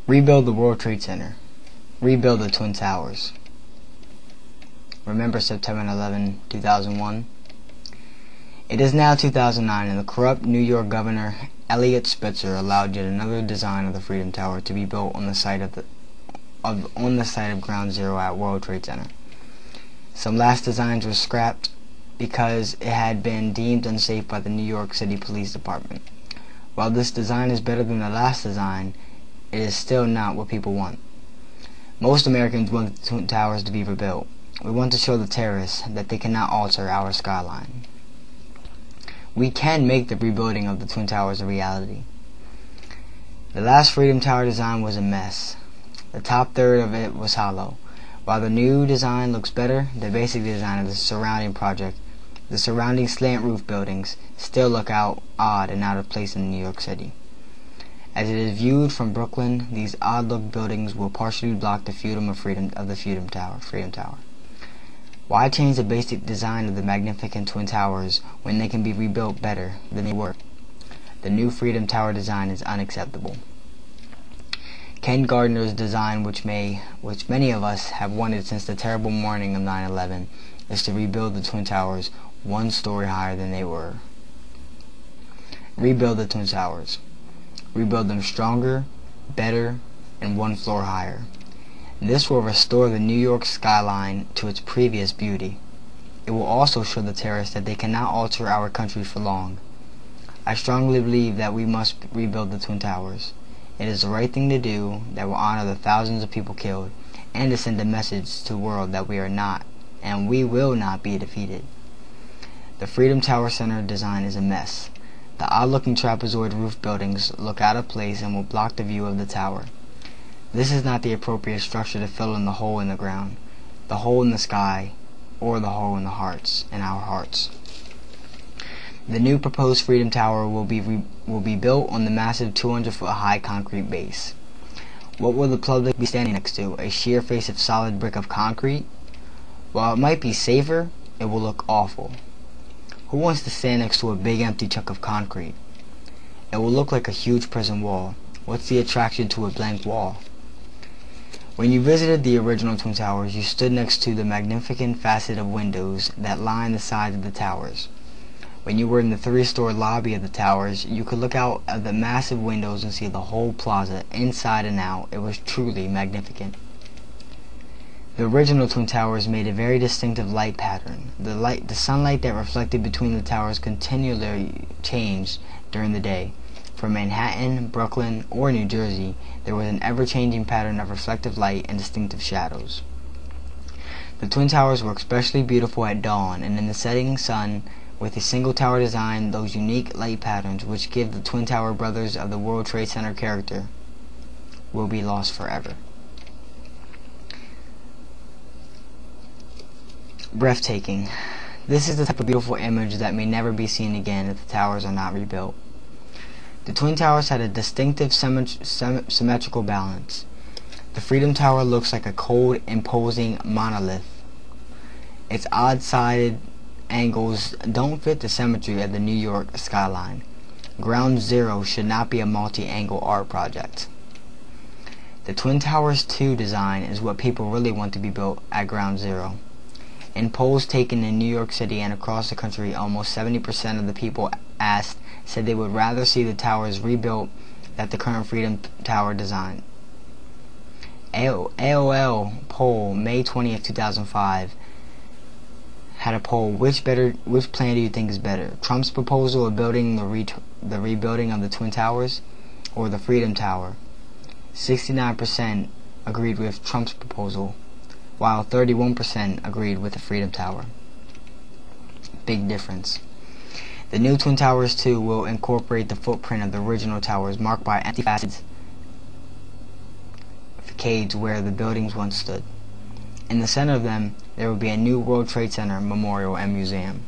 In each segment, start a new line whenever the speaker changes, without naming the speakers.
Rebuild the World Trade Center. Rebuild the Twin Towers. Remember September 11, 2001? It is now 2009, and the corrupt New York Governor Eliot Spitzer allowed yet another design of the Freedom Tower to be built on the site of Ground Zero at World Trade Center. Some last designs were scrapped because it had been deemed unsafe by the New York City Police Department. While this design is better than the last design, it is still not what people want. Most Americans want the Twin Towers to be rebuilt. We want to show the terrorists that they cannot alter our skyline. We can make the rebuilding of the Twin Towers a reality. The last Freedom Tower design was a mess. The top third of it was hollow. While the new design looks better, the basic design of the surrounding project, the surrounding slant roof buildings, still look odd and out of place in New York City. As it is viewed from Brooklyn, these odd-look buildings will partially block the Freedom Tower. Why change the basic design of the magnificent Twin Towers when they can be rebuilt better than they were? The new Freedom Tower design is unacceptable. Ken Gardner's design, which many of us have wanted since the terrible morning of 9/11, is to rebuild the Twin Towers one story higher than they were. Rebuild the Twin Towers. Rebuild them stronger, better, and one floor higher. This will restore the New York skyline to its previous beauty. It will also show the terrorists that they cannot alter our country for long. I strongly believe that we must rebuild the Twin Towers. It is the right thing to do that will honor the thousands of people killed and to send a message to the world that we are not and we will not be defeated. The Freedom Tower Center design is a mess. The odd-looking trapezoid roof buildings look out of place and will block the view of the tower. This is not the appropriate structure to fill in the hole in the ground, the hole in the sky, or the hole in our hearts. The new proposed Freedom Tower will be built on the massive 200-foot high concrete base. What will the public be standing next to? A sheer face of solid brick of concrete? While it might be safer, it will look awful. Who wants to stand next to a big empty chunk of concrete? It will look like a huge prison wall. What's the attraction to a blank wall? When you visited the original Twin Towers, you stood next to the magnificent facet of windows that line the sides of the towers. When you were in the three-story lobby of the towers, you could look out of the massive windows and see the whole plaza, inside and out. It was truly magnificent. The original Twin Towers made a very distinctive light pattern. The sunlight that reflected between the towers continually changed during the day. From Manhattan, Brooklyn, or New Jersey, there was an ever-changing pattern of reflective light and distinctive shadows. The Twin Towers were especially beautiful at dawn, and in the setting sun, with a single tower design, those unique light patterns which give the Twin Tower brothers of the World Trade Center character will be lost forever. Breathtaking. This is the type of beautiful image that may never be seen again if the towers are not rebuilt. The Twin Towers had a distinctive symmetrical balance. The Freedom Tower looks like a cold, imposing monolith. Its odd-sided angles don't fit the symmetry of the New York skyline. Ground Zero should not be a multi-angle art project. The Twin Towers 2 design is what people really want to be built at Ground Zero. In polls taken in New York City and across the country, almost 70% of the people asked said they would rather see the towers rebuilt than the current Freedom Tower design. AOL poll May 20th, 2005 had a poll: which plan do you think is better? Trump's proposal of building the rebuilding of the Twin Towers, or the Freedom Tower? 69% agreed with Trump's proposal, while 31% agreed with the Freedom Tower. Big difference. The new Twin Towers 2 will incorporate the footprint of the original towers, marked by empty facades where the buildings once stood. In the center of them, there will be a new World Trade Center memorial and museum.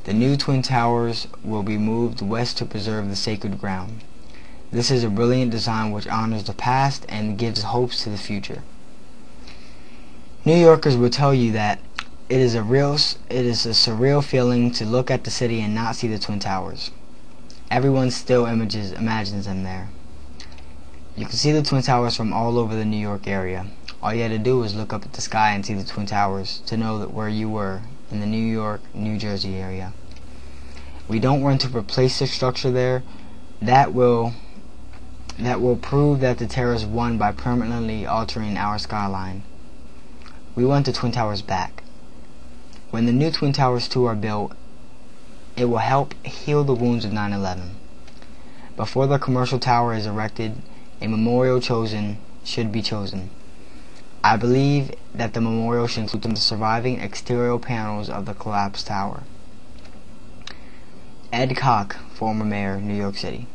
The new Twin Towers will be moved west to preserve the sacred ground. This is a brilliant design which honors the past and gives hopes to the future. New Yorkers will tell you that it is a surreal feeling to look at the city and not see the Twin Towers. Everyone still imagines them there. You can see the Twin Towers from all over the New York area. All you had to do was look up at the sky and see the Twin Towers to know that where you were in the New York, New Jersey area. We don't want to replace the structure there. That will prove that the terrorists won by permanently altering our skyline. We want the Twin Towers back. When the new Twin Towers 2 are built, it will help heal the wounds of 9/11. Before the commercial tower is erected, a memorial should be chosen. I believe that the memorial should include the surviving exterior panels of the collapsed tower. Ed Koch, former mayor, New York City.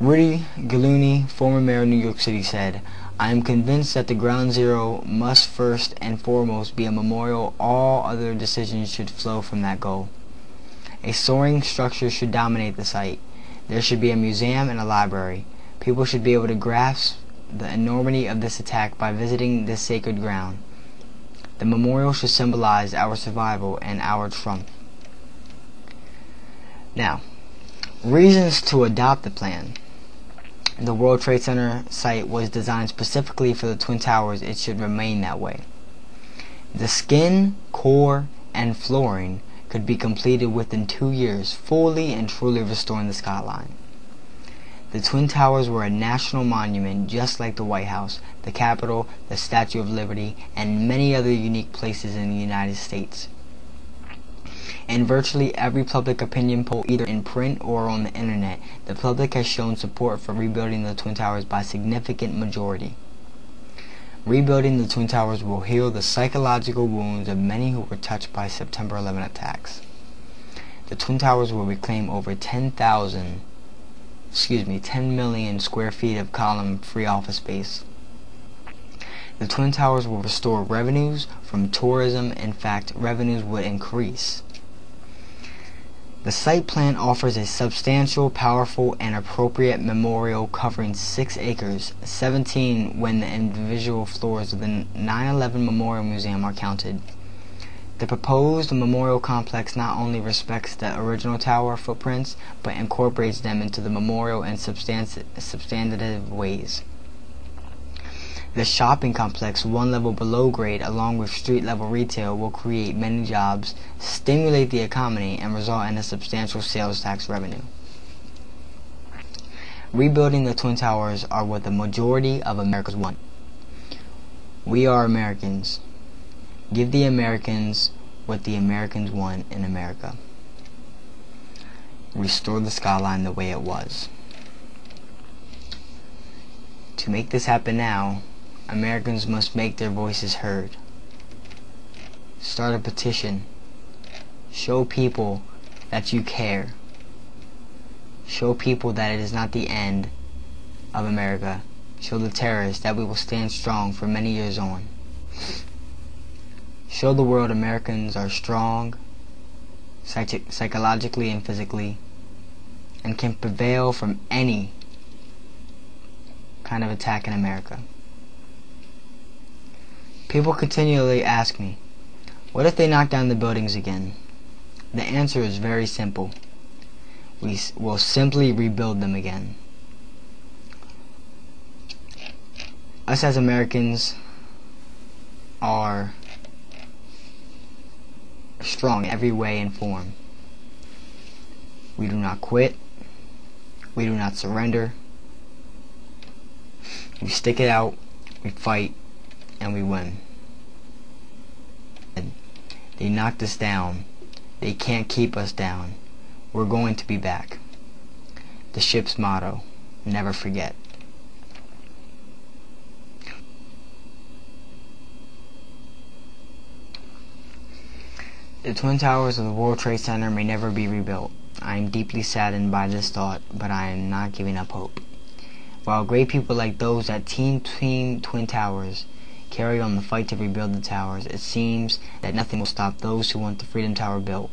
Rudy Giuliani, former mayor of New York City, said, "I am convinced that the ground zero must first and foremost be a memorial. All other decisions should flow from that goal. A soaring structure should dominate the site. There should be a museum and a library. People should be able to grasp the enormity of this attack by visiting this sacred ground. The memorial should symbolize our survival and our triumph." Now, reasons to adopt the plan. The World Trade Center site was designed specifically for the Twin Towers. It should remain that way. The skin, core, and flooring could be completed within 2 years, fully and truly restoring the skyline. The Twin Towers were a national monument, just like the White House, the Capitol, the Statue of Liberty, and many other unique places in the United States. In virtually every public opinion poll, either in print or on the internet, the public has shown support for rebuilding the Twin Towers by a significant majority. Rebuilding the Twin Towers will heal the psychological wounds of many who were touched by September 11 attacks. The Twin Towers will reclaim over 10 million square feet of column-free office space. The Twin Towers will restore revenues from tourism. In fact, revenues would increase. The site plan offers a substantial, powerful, and appropriate memorial covering 6 acres, 17 when the individual floors of the 9/11 Memorial Museum are counted. The proposed memorial complex not only respects the original tower footprints, but incorporates them into the memorial in substantive ways. The shopping complex, 1 level below grade, along with street-level retail, will create many jobs, stimulate the economy, and result in a substantial sales tax revenue. Rebuilding the Twin Towers are what the majority of Americans want. We are Americans. Give the Americans what the Americans want in America. Restore the skyline the way it was. To make this happen now, Americans must make their voices heard. Start a petition. Show people that you care. Show people that it is not the end of America. Show the terrorists that we will stand strong for many years on. Show the world Americans are strong, psychologically and physically, and can prevail from any kind of attack in America. People continually ask me, what if they knock down the buildings again? The answer is very simple. We will simply rebuild them again. Us as Americans are strong in every way and form. We do not quit. We do not surrender. We stick it out, we fight, and we win. They knocked us down. They can't keep us down. We're going to be back. The ship's motto, never forget. The Twin Towers of the World Trade Center may never be rebuilt. I am deeply saddened by this thought, but I am not giving up hope. While great people like those at Team Twin Towers carry on the fight to rebuild the towers, it seems that nothing will stop those who want the Freedom Tower built.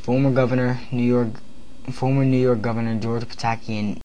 Former New York Governor George Pataki